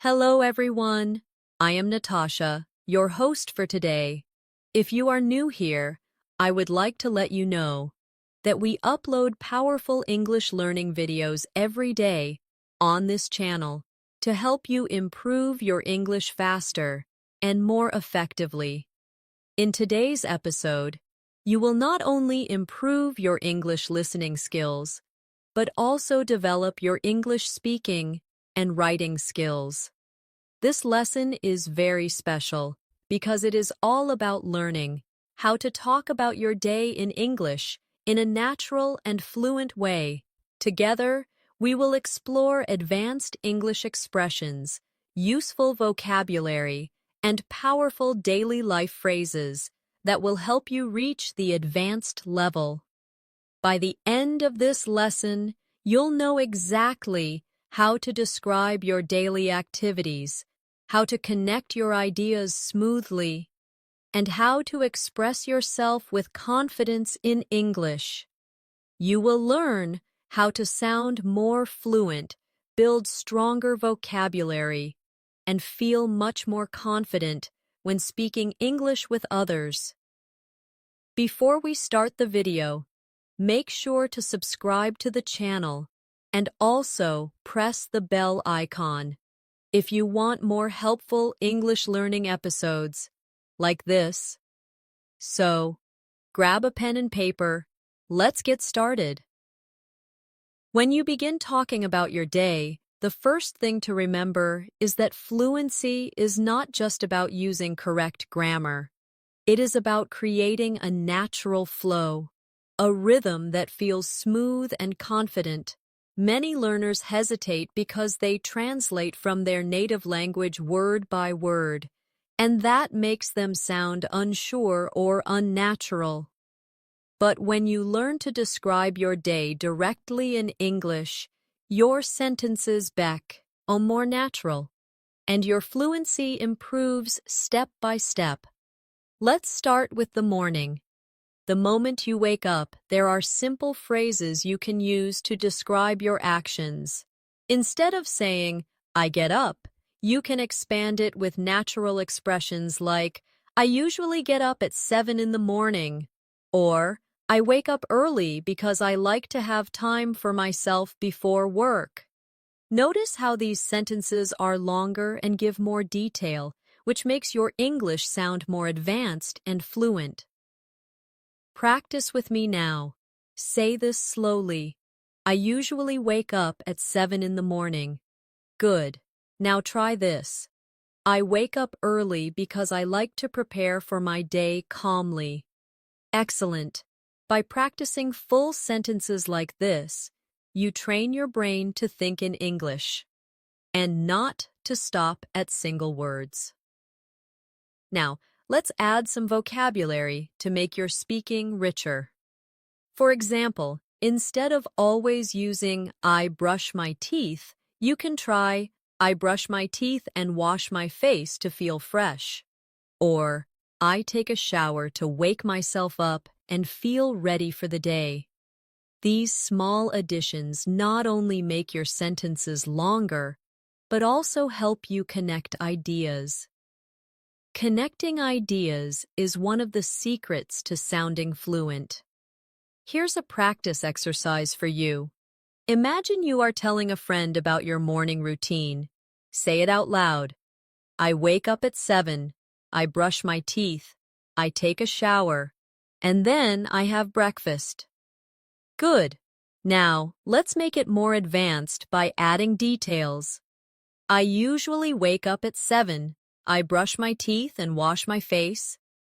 Hello, everyone. I am Natasha, your host for today. If you are new here, I would like to let you know that we upload powerful English learning videos every day on this channel to help you improve your English faster and more effectively. In today's episode, you will not only improve your English listening skills, but also develop your English speaking and writing skills. This lesson is very special because it is all about learning how to talk about your day in English in a natural and fluent way. Together, we will explore advanced English expressions, useful vocabulary, and powerful daily life phrases that will help you reach the advanced level. By the end of this lesson, you'll know exactly how to describe your daily activities, how to connect your ideas smoothly, and how to express yourself with confidence in English. You will learn how to sound more fluent, build stronger vocabulary, and feel much more confident when speaking English with others. Before we start the video, make sure to subscribe to the channel and also press the bell icon if you want more helpful English learning episodes like this. So, grab a pen and paper. Let's get started. When you begin talking about your day, the first thing to remember is that fluency is not just about using correct grammar. It is about creating a natural flow, a rhythm that feels smooth and confident. Many learners hesitate because they translate from their native language word by word, and that makes them sound unsure or unnatural. But when you learn to describe your day directly in English, your sentences become more natural, and your fluency improves step by step. Let's start with the morning. The moment you wake up, there are simple phrases you can use to describe your actions. Instead of saying, I get up, you can expand it with natural expressions like, I usually get up at 7 in the morning, or I wake up early because I like to have time for myself before work. Notice how these sentences are longer and give more detail, which makes your English sound more advanced and fluent. Practice with me now. Say this slowly. I usually wake up at 7 in the morning. Good. Now try this. I wake up early because I like to prepare for my day calmly. Excellent. By practicing full sentences like this, you train your brain to think in English and not to stop at single words. Now, let's add some vocabulary to make your speaking richer. For example, instead of always using I brush my teeth, you can try I brush my teeth and wash my face to feel fresh. Or I take a shower to wake myself up and feel ready for the day. These small additions not only make your sentences longer, but also help you connect ideas. Connecting ideas is one of the secrets to sounding fluent. Here's a practice exercise for you. Imagine you are telling a friend about your morning routine. Say it out loud. I wake up at 7, I brush my teeth, I take a shower, and then I have breakfast. Good. Now, let's make it more advanced by adding details. I usually wake up at 7. I brush my teeth and wash my face.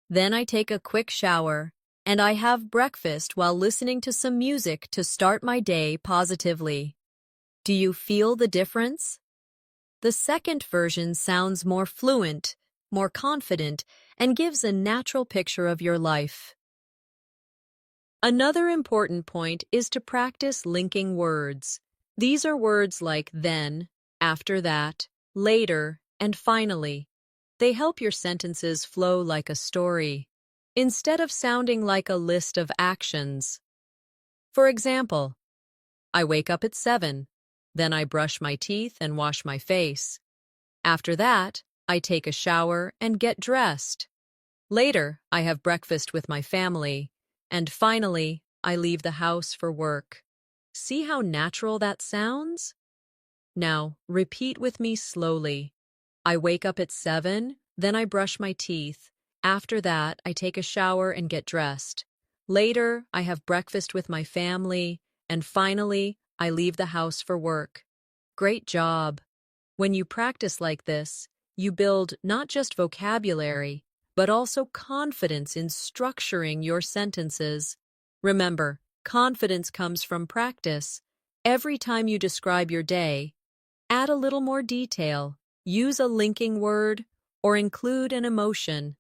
Then I take a quick shower, and I have breakfast while listening to some music to start my day positively. Do you feel the difference? The second version sounds more fluent, more confident, and gives a natural picture of your life. Another important point is to practice linking words. These are words like then, after that, later, and finally. They help your sentences flow like a story, instead of sounding like a list of actions. For example, I wake up at 7, then I brush my teeth and wash my face. After that, I take a shower and get dressed. Later, I have breakfast with my family. And finally, I leave the house for work. See how natural that sounds? Now, repeat with me slowly. I wake up at 7, then I brush my teeth. After that, I take a shower and get dressed. Later, I have breakfast with my family. And finally, I leave the house for work. Great job. When you practice like this, you build not just vocabulary, but also confidence in structuring your sentences. Remember, confidence comes from practice. Every time you describe your day, add a little more detail, use a linking word, or include an emotion.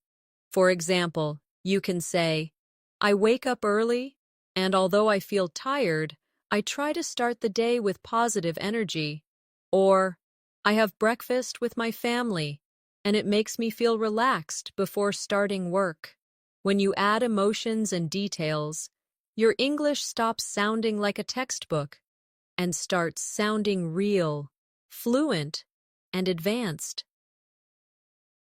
For example, you can say, I wake up early, and although I feel tired, I try to start the day with positive energy. Or, I have breakfast with my family, and it makes me feel relaxed before starting work. When you add emotions and details, your English stops sounding like a textbook and starts sounding real, fluent, and advanced.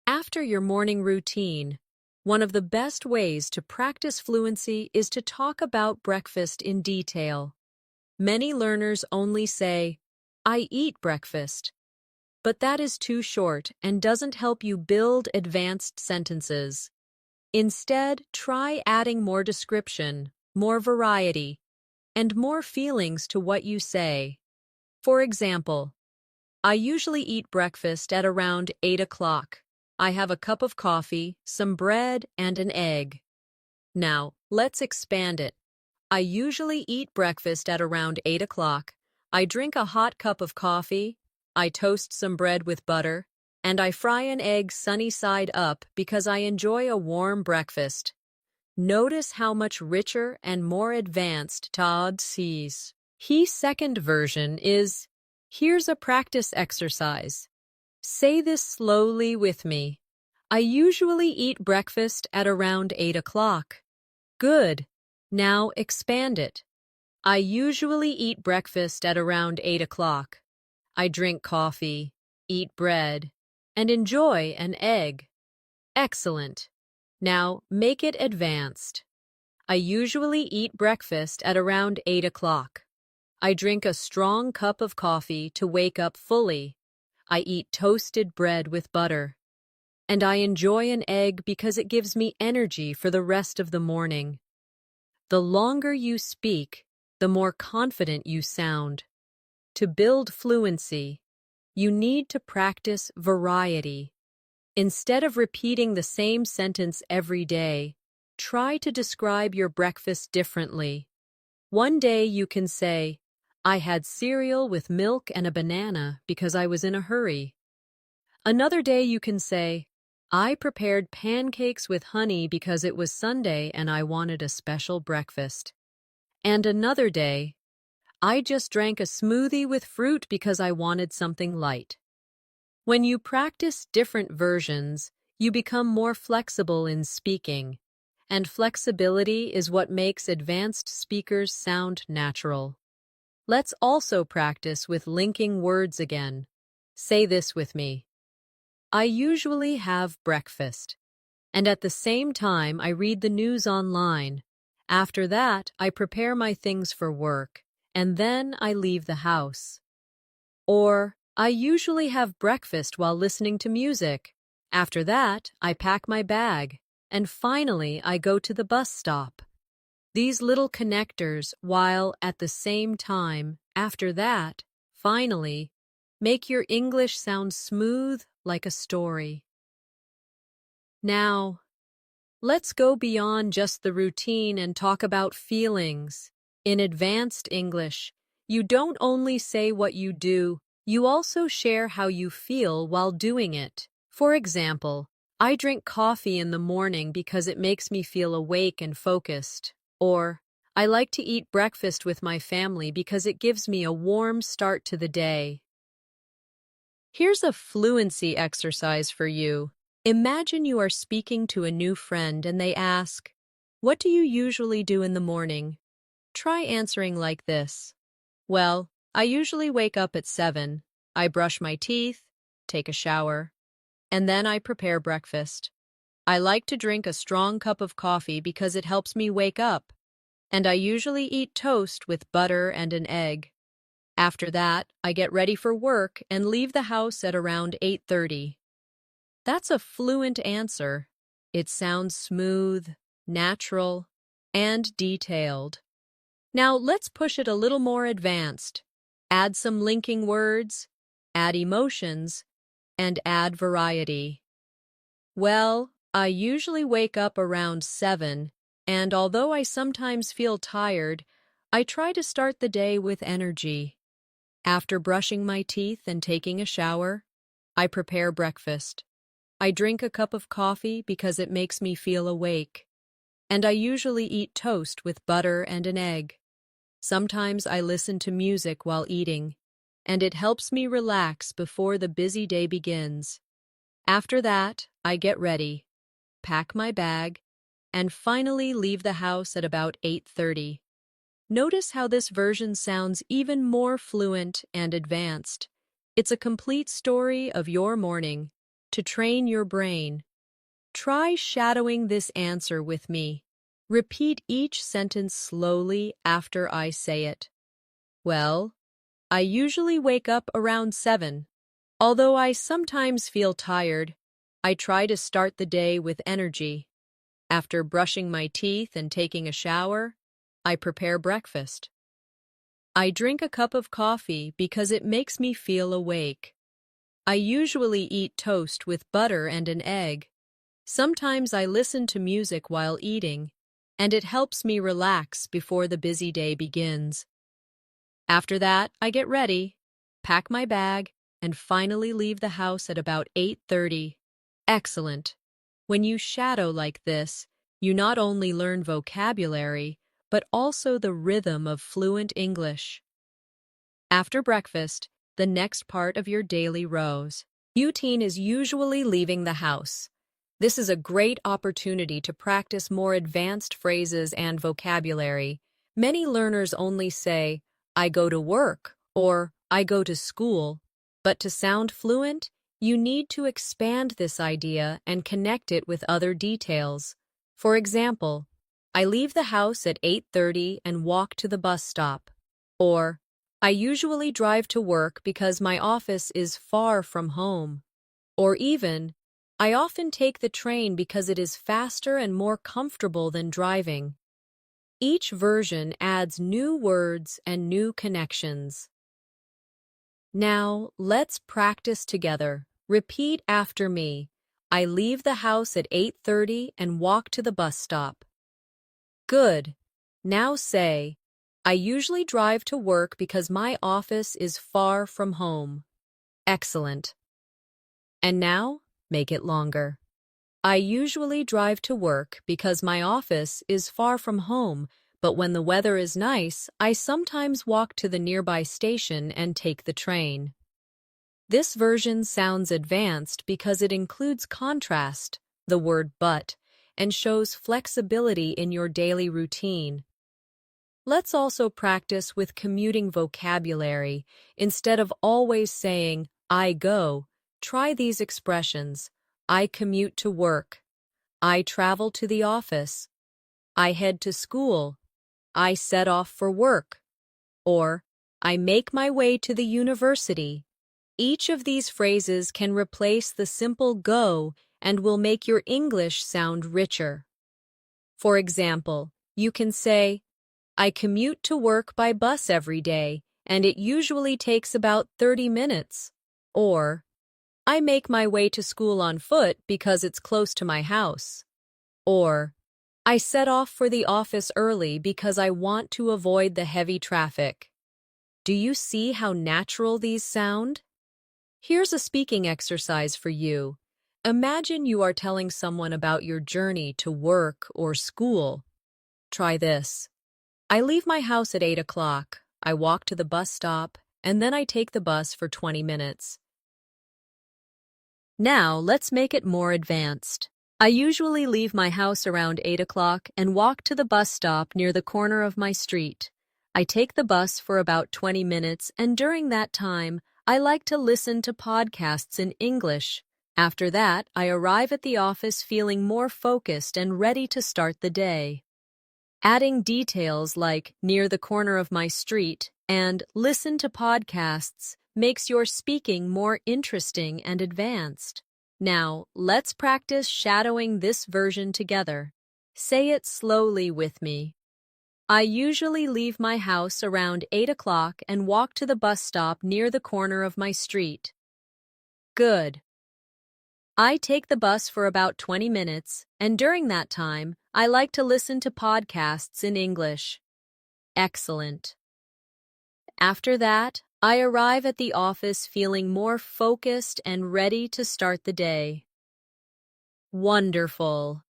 After your morning routine, one of the best ways to practice fluency is to talk about breakfast in detail. Many learners only say, I eat breakfast, but that is too short and doesn't help you build advanced sentences. Instead, try adding more description, more variety, and more feelings to what you say. For example, I usually eat breakfast at around 8 o'clock. I have a cup of coffee, some bread, and an egg. Now, let's expand it. I usually eat breakfast at around 8 o'clock. I drink a hot cup of coffee, I toast some bread with butter, and I fry an egg sunny side up because I enjoy a warm breakfast. Notice how much richer and more advanced Todd sees. His second version is, here's a practice exercise. Say this slowly with me. I usually eat breakfast at around 8 o'clock. Good. Now expand it. I usually eat breakfast at around 8 o'clock. I drink coffee, eat bread, and enjoy an egg. Excellent. Now make it advanced. I usually eat breakfast at around 8 o'clock. I drink a strong cup of coffee to wake up fully. I eat toasted bread with butter. And I enjoy an egg because it gives me energy for the rest of the morning. The longer you speak, the more confident you sound. To build fluency, you need to practice variety. Instead of repeating the same sentence every day, try to describe your breakfast differently. One day you can say, I had cereal with milk and a banana because I was in a hurry. Another day you can say, I prepared pancakes with honey because it was Sunday and I wanted a special breakfast. And another day, I just drank a smoothie with fruit because I wanted something light. When you practice different versions, you become more flexible in speaking, and flexibility is what makes advanced speakers sound natural. Let's also practice with linking words again. Say this with me. I usually have breakfast, and at the same time I read the news online. After that, I prepare my things for work, and then I leave the house. Or, I usually have breakfast while listening to music. After that, I pack my bag, and finally I go to the bus stop. These little connectors, while at the same time, after that, finally, make your English sound smooth like a story. Now, let's go beyond just the routine and talk about feelings. In advanced English, you don't only say what you do, you also share how you feel while doing it. For example, I drink coffee in the morning because it makes me feel awake and focused. Or, I like to eat breakfast with my family because it gives me a warm start to the day. Here's a fluency exercise for you. Imagine you are speaking to a new friend and they ask, what do you usually do in the morning? Try answering like this. Well, I usually wake up at 7. I brush my teeth, take a shower, and then I prepare breakfast. I like to drink a strong cup of coffee because it helps me wake up, and I usually eat toast with butter and an egg. After that, I get ready for work and leave the house at around 8:30. That's a fluent answer. It sounds smooth, natural, and detailed. Now let's push it a little more advanced. Add some linking words, add emotions, and add variety. Well, I usually wake up around 7, and although I sometimes feel tired, I try to start the day with energy. After brushing my teeth and taking a shower, I prepare breakfast. I drink a cup of coffee because it makes me feel awake, and I usually eat toast with butter and an egg. Sometimes I listen to music while eating, and it helps me relax before the busy day begins. After that, I get ready, pack my bag, and finally leave the house at about 8:30. Notice how this version sounds even more fluent and advanced. It's a complete story of your morning to train your brain. Try shadowing this answer with me. Repeat each sentence slowly after I say it. Well, I usually wake up around 7. Although I sometimes feel tired, I try to start the day with energy. After brushing my teeth and taking a shower, I prepare breakfast. I drink a cup of coffee because it makes me feel awake. I usually eat toast with butter and an egg. Sometimes I listen to music while eating, and it helps me relax before the busy day begins. After that, I get ready, pack my bag, and finally leave the house at about 8:30. Excellent. When you shadow like this, you not only learn vocabulary, but also the rhythm of fluent English. After breakfast, the next part of your daily rows. Routine is usually leaving the house. This is a great opportunity to practice more advanced phrases and vocabulary. Many learners only say, I go to work, or I go to school. But to sound fluent, you need to expand this idea and connect it with other details. For example, I leave the house at 8:30 and walk to the bus stop. Or, I usually drive to work because my office is far from home. Or even, I often take the train because it is faster and more comfortable than driving. Each version adds new words and new connections. Now, let's practice together. Repeat after me. I leave the house at 8:30 and walk to the bus stop. Good. Now say, I usually drive to work because my office is far from home. Excellent. And now, make it longer. I usually drive to work because my office is far from home, but when the weather is nice, I sometimes walk to the nearby station and take the train. This version sounds advanced because it includes contrast, the word but, and shows flexibility in your daily routine. Let's also practice with commuting vocabulary. Instead of always saying, I go, try these expressions. I commute to work. I travel to the office. I head to school. I set off for work. Or, I make my way to the university. Each of these phrases can replace the simple go and will make your English sound richer. For example, you can say, I commute to work by bus every day, and it usually takes about 30 minutes. Or, I make my way to school on foot because it's close to my house. Or, I set off for the office early because I want to avoid the heavy traffic. Do you see how natural these sound? Here's a speaking exercise for you. Imagine you are telling someone about your journey to work or school. Try this. I leave my house at 8 o'clock. I walk to the bus stop, and then I take the bus for 20 minutes. Now, let's make it more advanced. I usually leave my house around 8 o'clock and walk to the bus stop near the corner of my street. I take the bus for about 20 minutes, and during that time, I like to listen to podcasts in English. After that, I arrive at the office feeling more focused and ready to start the day. Adding details like near the corner of my street and listen to podcasts makes your speaking more interesting and advanced. Now, let's practice shadowing this version together. Say it slowly with me. I usually leave my house around 8 o'clock and walk to the bus stop near the corner of my street. Good. I take the bus for about 20 minutes, and during that time, I like to listen to podcasts in English. Excellent. After that, I arrive at the office feeling more focused and ready to start the day. Wonderful.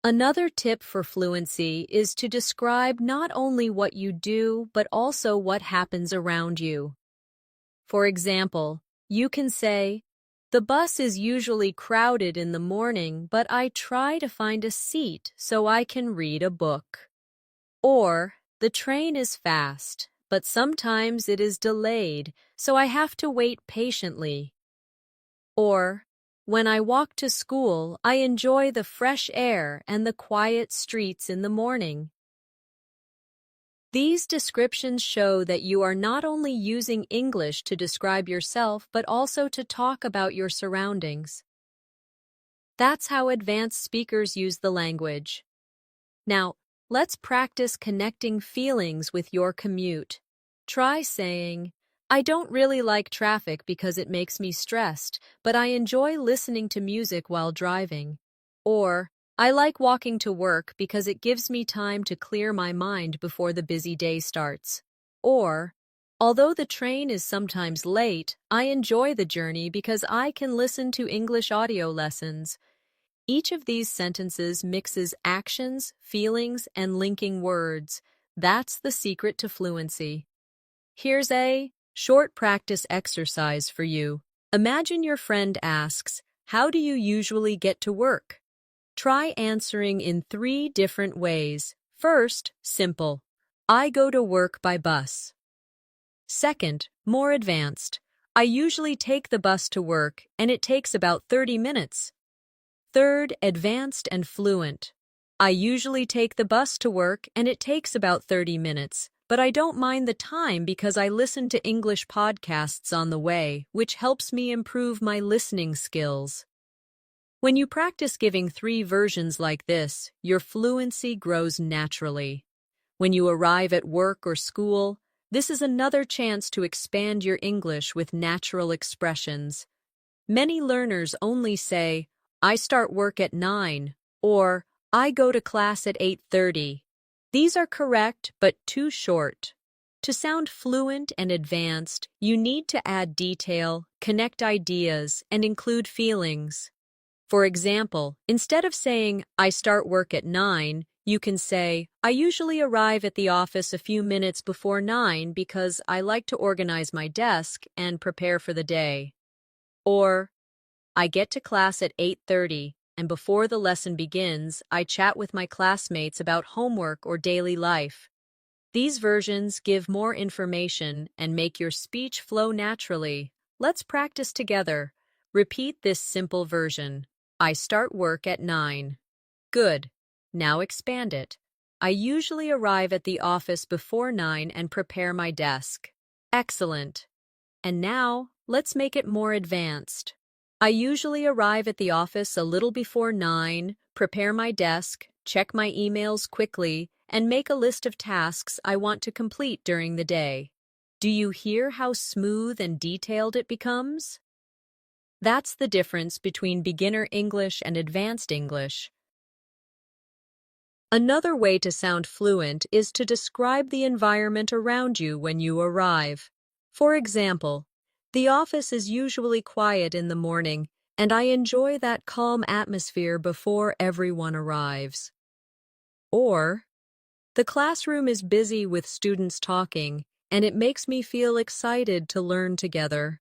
Another tip for fluency is to describe not only what you do, but also what happens around you. For example, you can say, "The bus is usually crowded in the morning, but I try to find a seat so I can read a book." Or, "The train is fast, but sometimes it is delayed, so I have to wait patiently." Or, "When I walk to school, I enjoy the fresh air and the quiet streets in the morning." These descriptions show that you are not only using English to describe yourself, but also to talk about your surroundings. That's how advanced speakers use the language. Now, let's practice connecting feelings with your commute. Try saying, "I don't really like traffic because it makes me stressed, but I enjoy listening to music while driving." Or, "I like walking to work because it gives me time to clear my mind before the busy day starts." Or, "Although the train is sometimes late, I enjoy the journey because I can listen to English audio lessons." Each of these sentences mixes actions, feelings, and linking words. That's the secret to fluency. Here's a short practice exercise for you. Imagine your friend asks, "How do you usually get to work?" Try answering in 3 different ways. First, simple. I go to work by bus. Second, more advanced. I usually take the bus to work, and it takes about 30 minutes. Third, advanced and fluent. I usually take the bus to work, and it takes about 30 minutes, but I don't mind the time because I listen to English podcasts on the way, which helps me improve my listening skills. When you practice giving 3 versions like this, your fluency grows naturally. When you arrive at work or school, this is another chance to expand your English with natural expressions. Many learners only say, "I start work at 9, or "I go to class at 8:30. These are correct, but too short. To sound fluent and advanced, you need to add detail, connect ideas, and include feelings. For example, instead of saying, "I start work at 9, you can say, "I usually arrive at the office a few minutes before 9 because I like to organize my desk and prepare for the day." Or, "I get to class at 8:30, and before the lesson begins, I chat with my classmates about homework or daily life." These versions give more information and make your speech flow naturally. Let's practice together. Repeat this simple version. I start work at 9. Good. Now expand it. I usually arrive at the office before 9 and prepare my desk. Excellent. And now, let's make it more advanced. I usually arrive at the office a little before 9, prepare my desk, check my emails quickly, and make a list of tasks I want to complete during the day. Do you hear how smooth and detailed it becomes? That's the difference between beginner English and advanced English. Another way to sound fluent is to describe the environment around you when you arrive. For example, "The office is usually quiet in the morning, and I enjoy that calm atmosphere before everyone arrives." Or, "The classroom is busy with students talking, and it makes me feel excited to learn together."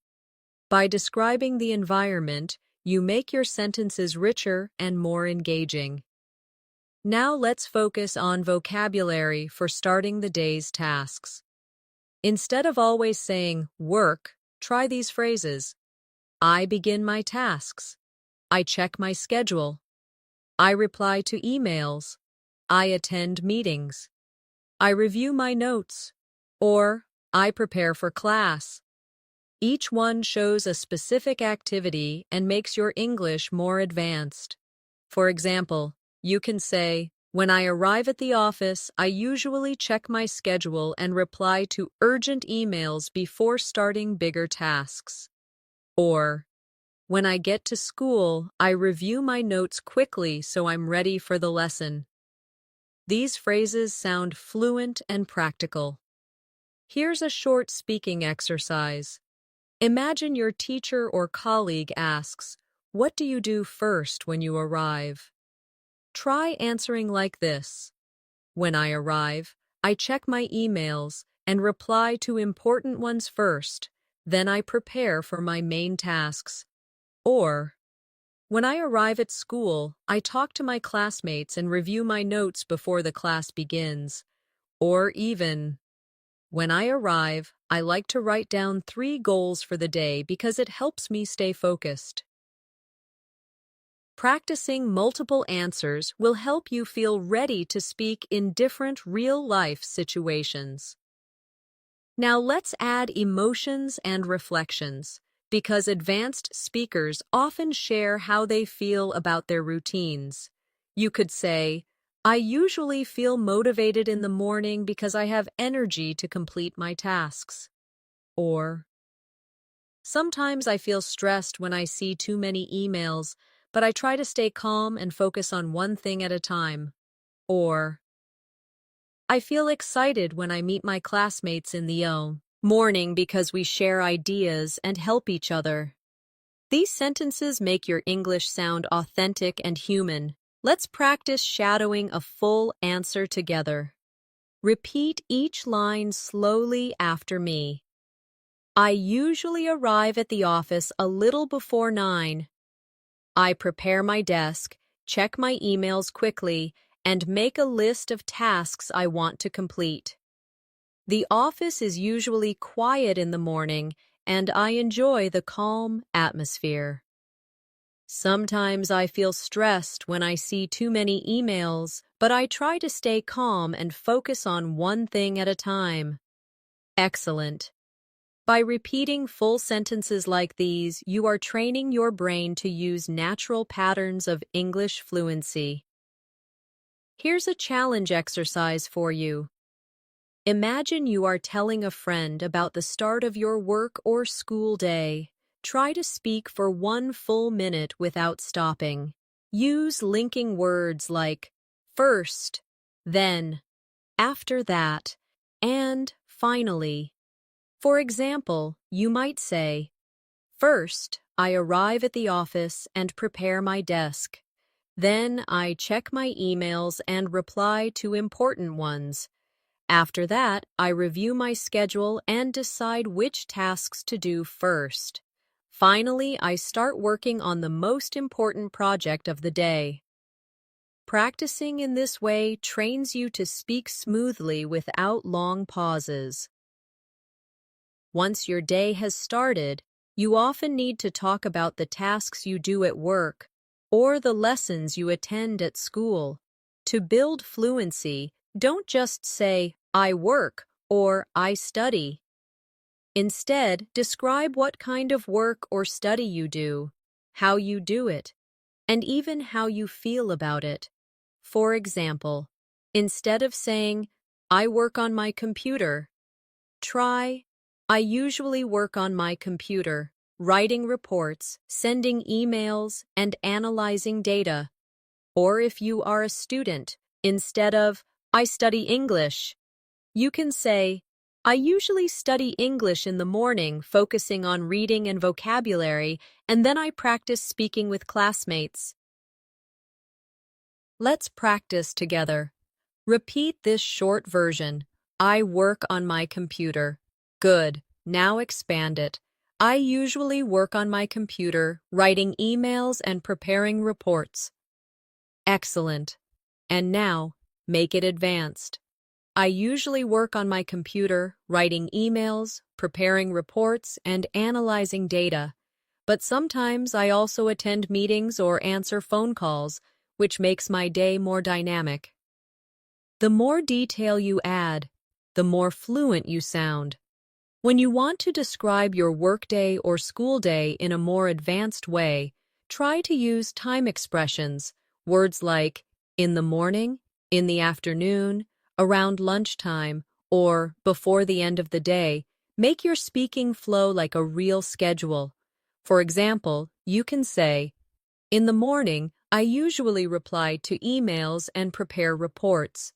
By describing the environment, you make your sentences richer and more engaging. Now let's focus on vocabulary for starting the day's tasks. Instead of always saying work, try these phrases. I begin my tasks. I check my schedule. I reply to emails. I attend meetings. I review my notes. Or, I prepare for class. Each one shows a specific activity and makes your English more advanced. For example, you can say, when I arrive at the office, I usually check my schedule and reply to urgent emails before starting bigger tasks. Or, when I get to school, I review my notes quickly so I'm ready for the lesson. These phrases sound fluent and practical. Here's a short speaking exercise. Imagine your teacher or colleague asks, "What do you do first when you arrive?" Try answering like this. When I arrive, I check my emails and reply to important ones first, then I prepare for my main tasks. Or, when I arrive at school, I talk to my classmates and review my notes before the class begins. Or even, when I arrive, I like to write down 3 goals for the day because it helps me stay focused. Practicing multiple answers will help you feel ready to speak in different real-life situations. Now let's add emotions and reflections, because advanced speakers often share how they feel about their routines. You could say, I usually feel motivated in the morning because I have energy to complete my tasks. Or, sometimes I feel stressed when I see too many emails, but I try to stay calm and focus on one thing at a time. Or, I feel excited when I meet my classmates in the morning because we share ideas and help each other. These sentences make your English sound authentic and human. Let's practice shadowing a full answer together. Repeat each line slowly after me. I usually arrive at the office a little before 9. I prepare my desk, check my emails quickly, and make a list of tasks I want to complete. The office is usually quiet in the morning, and I enjoy the calm atmosphere. Sometimes I feel stressed when I see too many emails, but I try to stay calm and focus on one thing at a time. Excellent. By repeating full sentences like these, you are training your brain to use natural patterns of English fluency. Here's a challenge exercise for you. Imagine you are telling a friend about the start of your work or school day. Try to speak for 1 full minute without stopping. Use linking words like first, then, after that, and finally. For example, you might say, first, I arrive at the office and prepare my desk. Then I check my emails and reply to important ones. After that, I review my schedule and decide which tasks to do first. Finally, I start working on the most important project of the day. Practicing in this way trains you to speak smoothly without long pauses. Once your day has started, you often need to talk about the tasks you do at work or the lessons you attend at school. To build fluency, don't just say, I work or I study. Instead, describe what kind of work or study you do, how you do it, and even how you feel about it. For example, instead of saying, I work on my computer, try, I usually work on my computer, writing reports, sending emails, and analyzing data. Or if you are a student, instead of, I study English, you can say, I usually study English in the morning, focusing on reading and vocabulary, and then I practice speaking with classmates. Let's practice together. Repeat this short version. I work on my computer. Good. Now expand it. I usually work on my computer, writing emails and preparing reports. Excellent. And now, make it advanced. I usually work on my computer, writing emails, preparing reports, and analyzing data. But sometimes I also attend meetings or answer phone calls, which makes my day more dynamic. The more detail you add, the more fluent you sound. When you want to describe your workday or school day in a more advanced way, try to use time expressions, words like in the morning, in the afternoon, around lunchtime, or before the end of the day. Make your speaking flow like a real schedule. For example, you can say, in the morning, I usually reply to emails and prepare reports.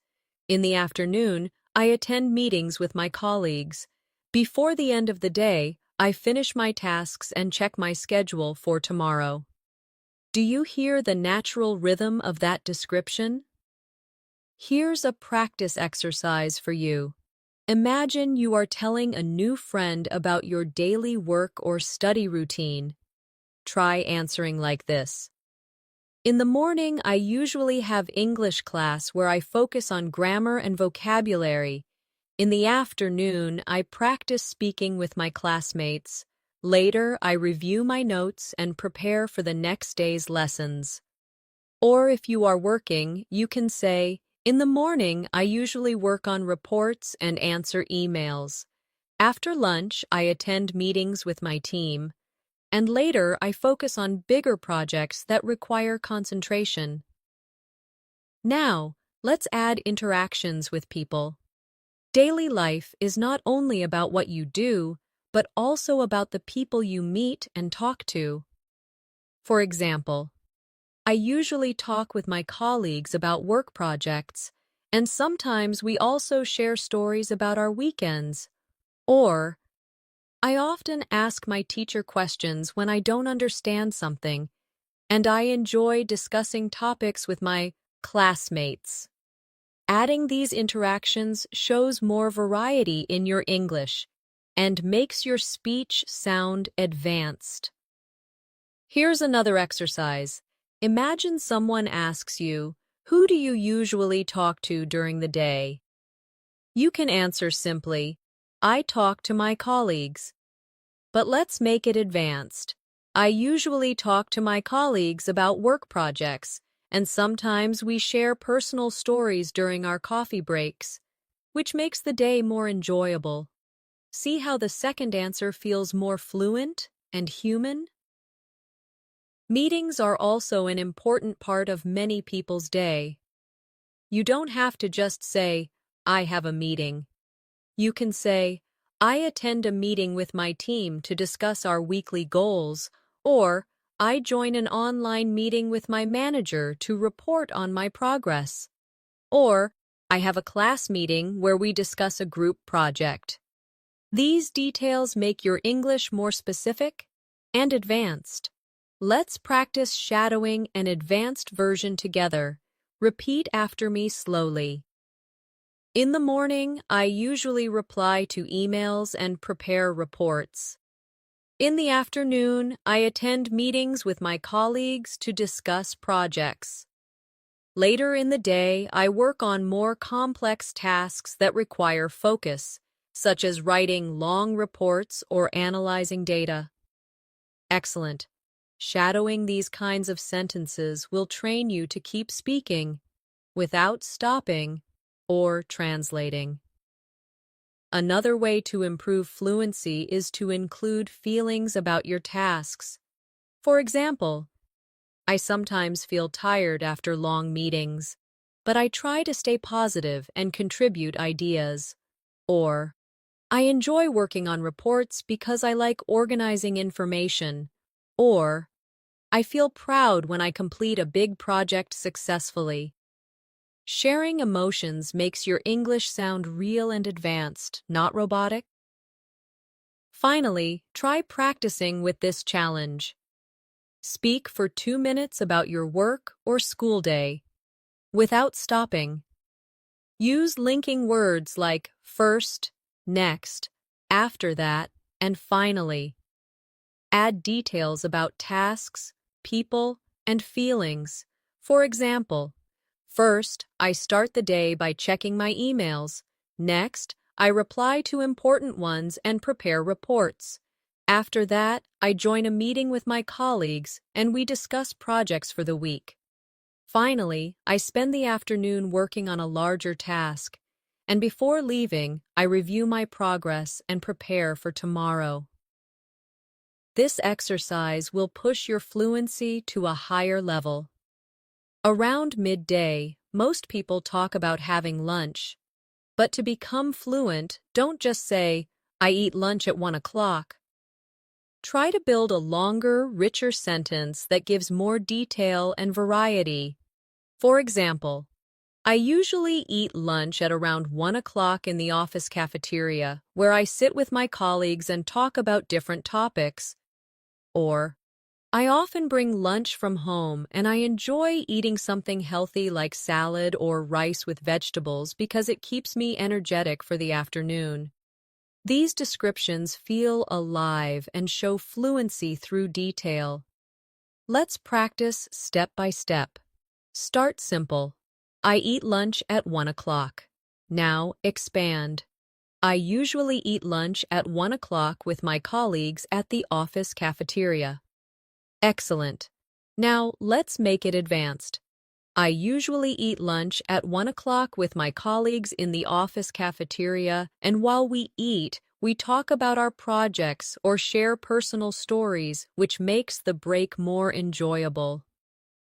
In the afternoon, I attend meetings with my colleagues. Before the end of the day, I finish my tasks and check my schedule for tomorrow. Do you hear the natural rhythm of that description? Here's a practice exercise for you. Imagine you are telling a new friend about your daily work or study routine. Try answering like this. In the morning, I usually have English class where I focus on grammar and vocabulary. In the afternoon, I practice speaking with my classmates. Later, I review my notes and prepare for the next day's lessons. Or if you are working, you can say, in the morning, I usually work on reports and answer emails. After lunch, I attend meetings with my team. And later, I focus on bigger projects that require concentration. Now, let's add interactions with people. Daily life is not only about what you do, but also about the people you meet and talk to. For example, I usually talk with my colleagues about work projects, and sometimes we also share stories about our weekends. Or, I often ask my teacher questions when I don't understand something, and I enjoy discussing topics with my classmates. Adding these interactions shows more variety in your English and makes your speech sound advanced. Here's another exercise. Imagine someone asks you, who do you usually talk to during the day? You can answer simply, I talk to my colleagues. But let's make it advanced. I usually talk to my colleagues about work projects, and sometimes we share personal stories during our coffee breaks, which makes the day more enjoyable. See how the second answer feels more fluent and human? Meetings are also an important part of many people's day. You don't have to just say, I have a meeting. You can say, I attend a meeting with my team to discuss our weekly goals, or I join an online meeting with my manager to report on my progress. Or I have a class meeting where we discuss a group project. These details make your English more specific and advanced. Let's practice shadowing an advanced version together. Repeat after me slowly. In the morning, I usually reply to emails and prepare reports. In the afternoon, I attend meetings with my colleagues to discuss projects. Later in the day, I work on more complex tasks that require focus, such as writing long reports or analyzing data. Excellent. Shadowing these kinds of sentences will train you to keep speaking without stopping or translating. Another way to improve fluency is to include feelings about your tasks. For example, I sometimes feel tired after long meetings, but I try to stay positive and contribute ideas. Or, I enjoy working on reports because I like organizing information. Or, I feel proud when I complete a big project successfully. Sharing emotions makes your English sound real and advanced, not robotic. Finally, try practicing with this challenge. Speak for 2 minutes about your work or school day, without stopping. Use linking words like first, next, after that, and finally. Add details about tasks, people, and feelings. For example, first, I start the day by checking my emails. Next, I reply to important ones and prepare reports. After that, I join a meeting with my colleagues and we discuss projects for the week. Finally, I spend the afternoon working on a larger task, and before leaving, I review my progress and prepare for tomorrow. This exercise will push your fluency to a higher level. Around midday, most people talk about having lunch. But to become fluent, don't just say, I eat lunch at 1 o'clock. Try to build a longer, richer sentence that gives more detail and variety. For example, I usually eat lunch at around 1 o'clock in the office cafeteria, where I sit with my colleagues and talk about different topics. Or, I often bring lunch from home and I enjoy eating something healthy like salad or rice with vegetables because it keeps me energetic for the afternoon. These descriptions feel alive and show fluency through detail. Let's practice step by step. Start simple. I eat lunch at 1 o'clock. Now expand. I usually eat lunch at 1 o'clock with my colleagues at the office cafeteria. Excellent. Now let's make it advanced. I usually eat lunch at 1 o'clock with my colleagues in the office cafeteria, and while we eat, we talk about our projects or share personal stories, which makes the break more enjoyable.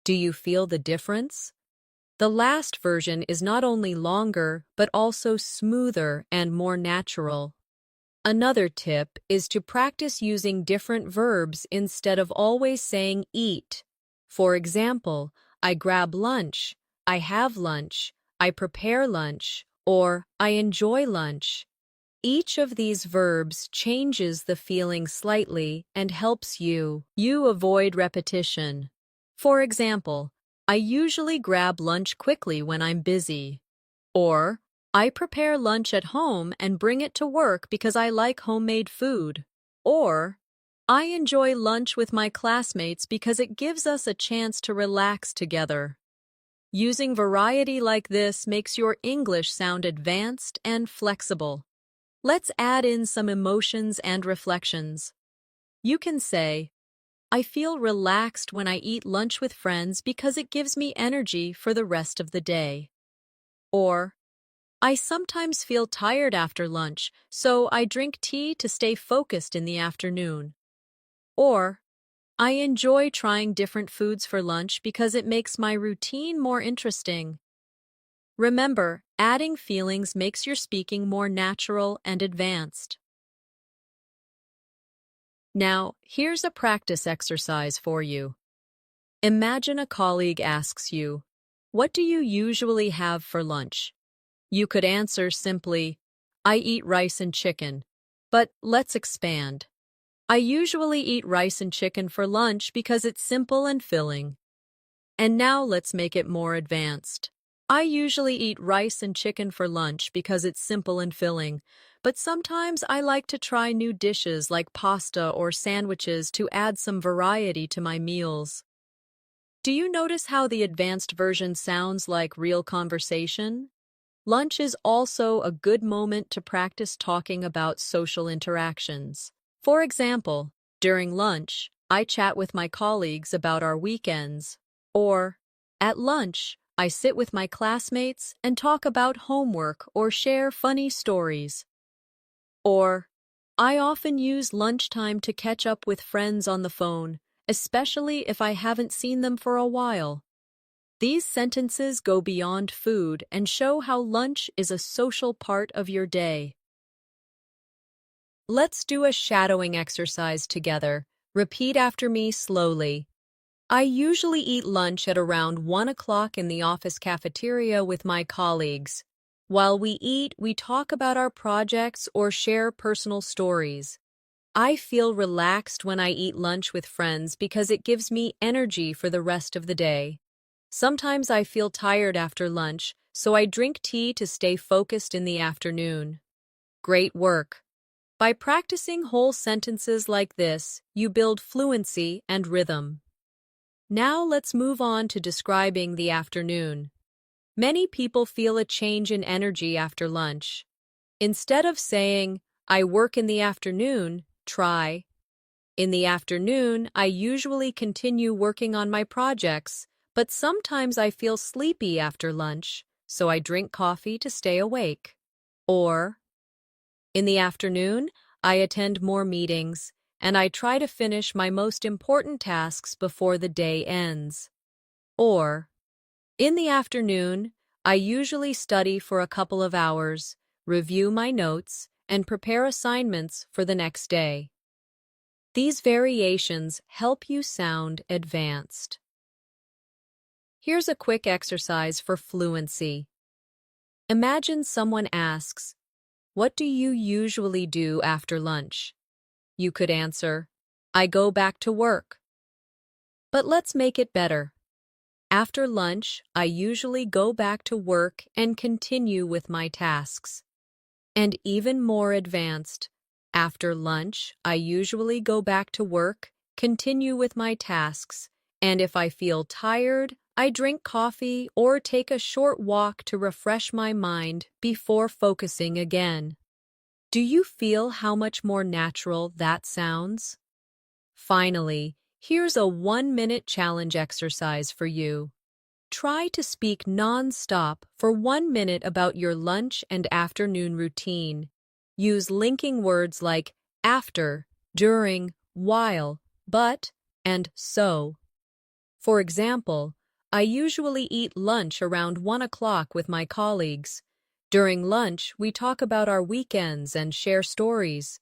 Do you feel the difference? The last version is not only longer, but also smoother and more natural. Another tip is to practice using different verbs instead of always saying eat. For example, I grab lunch, I have lunch, I prepare lunch, or I enjoy lunch. Each of these verbs changes the feeling slightly and helps you avoid repetition. For example, I usually grab lunch quickly when I'm busy. Or, I prepare lunch at home and bring it to work because I like homemade food. Or, I enjoy lunch with my classmates because it gives us a chance to relax together. Using variety like this makes your English sound advanced and flexible. Let's add in some emotions and reflections. You can say, I feel relaxed when I eat lunch with friends because it gives me energy for the rest of the day. Or, I sometimes feel tired after lunch, so I drink tea to stay focused in the afternoon. Or, I enjoy trying different foods for lunch because it makes my routine more interesting. Remember, adding feelings makes your speaking more natural and advanced. Now, here's a practice exercise for you. Imagine a colleague asks you, what do you usually have for lunch? You could answer simply, I eat rice and chicken. But let's expand. I usually eat rice and chicken for lunch because it's simple and filling. And now let's make it more advanced. I usually eat rice and chicken for lunch because it's simple and filling, but sometimes I like to try new dishes like pasta or sandwiches to add some variety to my meals. Do you notice how the advanced version sounds like real conversation? Lunch is also a good moment to practice talking about social interactions. For example, during lunch, I chat with my colleagues about our weekends. Or, at lunch, I sit with my classmates and talk about homework or share funny stories. Or, I often use lunchtime to catch up with friends on the phone, especially if I haven't seen them for a while. These sentences go beyond food and show how lunch is a social part of your day. Let's do a shadowing exercise together. Repeat after me slowly. I usually eat lunch at around 1 o'clock in the office cafeteria with my colleagues. While we eat, we talk about our projects or share personal stories. I feel relaxed when I eat lunch with friends because it gives me energy for the rest of the day. Sometimes I feel tired after lunch, so I drink tea to stay focused in the afternoon. Great work! By practicing whole sentences like this, you build fluency and rhythm. Now let's move on to describing the afternoon. Many people feel a change in energy after lunch. Instead of saying, I work in the afternoon, try, in the afternoon, I usually continue working on my projects, but sometimes I feel sleepy after lunch, so I drink coffee to stay awake. Or, in the afternoon, I attend more meetings, and I try to finish my most important tasks before the day ends. Or, in the afternoon, I usually study for a couple of hours, review my notes, and prepare assignments for the next day. These variations help you sound advanced. Here's a quick exercise for fluency. Imagine someone asks, "What do you usually do after lunch?" You could answer, "I go back to work." But let's make it better. After lunch, I usually go back to work and continue with my tasks. And even more advanced, after lunch, I usually go back to work, continue with my tasks, and if I feel tired, I drink coffee or take a short walk to refresh my mind before focusing again. Do you feel how much more natural that sounds? Finally, here's a 1-minute challenge exercise for you. Try to speak non-stop for 1 minute about your lunch and afternoon routine. Use linking words like after, during, while, but, and so. For example, I usually eat lunch around 1 o'clock with my colleagues. During lunch, we talk about our weekends and share stories.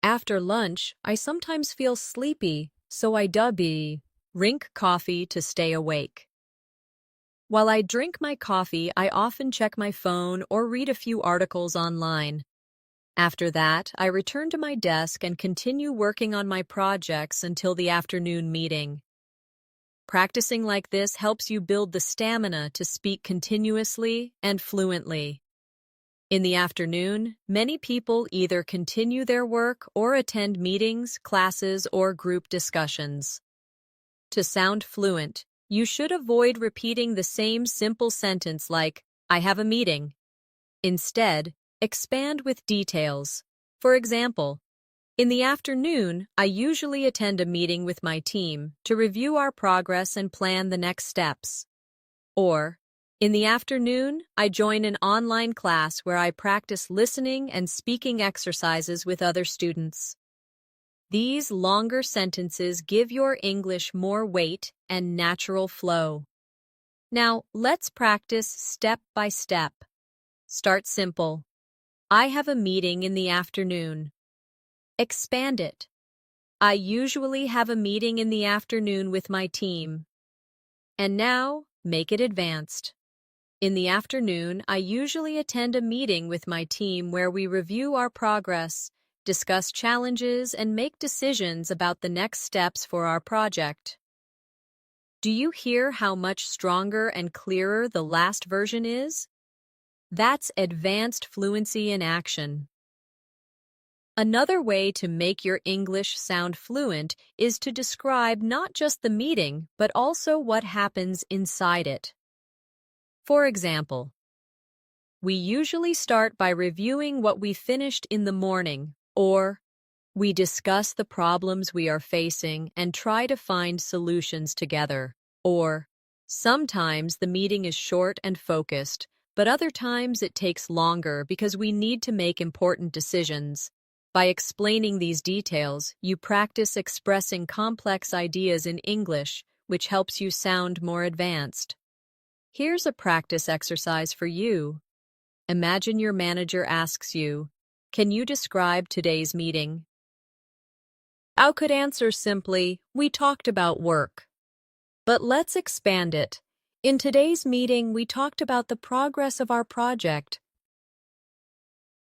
After lunch, I sometimes feel sleepy, so I drink coffee to stay awake. While I drink my coffee, I often check my phone or read a few articles online. After that, I return to my desk and continue working on my projects until the afternoon meeting. Practicing like this helps you build the stamina to speak continuously and fluently. In the afternoon, many people either continue their work or attend meetings, classes, or group discussions. To sound fluent, you should avoid repeating the same simple sentence like, I have a meeting. Instead, expand with details. For example, in the afternoon, I usually attend a meeting with my team to review our progress and plan the next steps. Or, in the afternoon, I join an online class where I practice listening and speaking exercises with other students. These longer sentences give your English more weight and natural flow. Now, let's practice step by step. Start simple. I have a meeting in the afternoon. Expand it. I usually have a meeting in the afternoon with my team. And now, make it advanced. In the afternoon, I usually attend a meeting with my team where we review our progress, discuss challenges, and make decisions about the next steps for our project. Do you hear how much stronger and clearer the last version is? That's advanced fluency in action. Another way to make your English sound fluent is to describe not just the meeting, but also what happens inside it. For example, we usually start by reviewing what we finished in the morning, or we discuss the problems we are facing and try to find solutions together. Or, sometimes the meeting is short and focused, but other times it takes longer because we need to make important decisions. By explaining these details, you practice expressing complex ideas in English, which helps you sound more advanced. Here's a practice exercise for you. Imagine your manager asks you, "Can you describe today's meeting?" You could answer simply, "We talked about work." But let's expand it. In today's meeting, we talked about the progress of our project.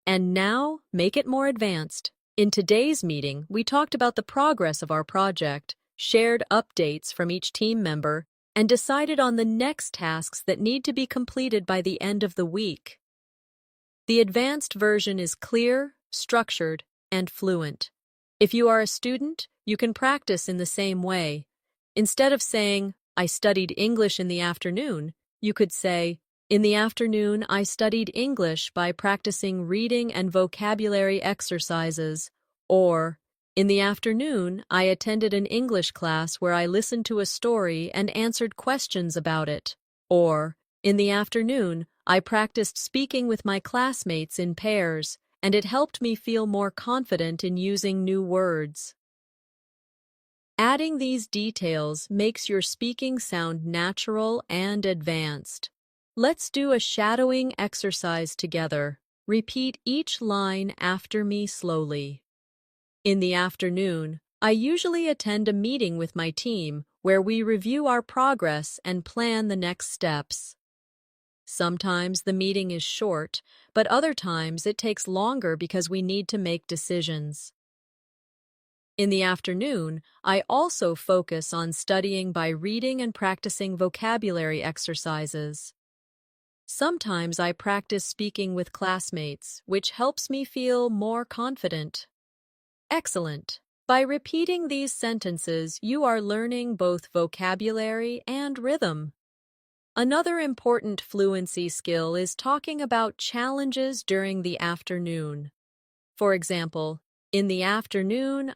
And now, make it more advanced. In today's meeting, we talked about the progress of our project, shared updates from each team member, and decided on the next tasks that need to be completed by the end of the week. The advanced version is clear, structured, and fluent. If you are a student, you can practice in the same way. Instead of saying, "I studied English in the afternoon," you could say, In the afternoon, I studied English by practicing reading and vocabulary exercises. Or, in the afternoon, I attended an English class where I listened to a story and answered questions about it. Or, in the afternoon, I practiced speaking with my classmates in pairs, and it helped me feel more confident in using new words. Adding these details makes your speaking sound natural and advanced. Let's do a shadowing exercise together. Repeat each line after me slowly. In the afternoon, I usually attend a meeting with my team where we review our progress and plan the next steps. Sometimes the meeting is short, but other times it takes longer because we need to make decisions. In the afternoon, I also focus on studying by reading and practicing vocabulary exercises. Sometimes I practice speaking with classmates, which helps me feel more confident. Excellent! By repeating these sentences, you are learning both vocabulary and rhythm. Another important fluency skill is talking about challenges during the afternoon. For example, in the afternoon,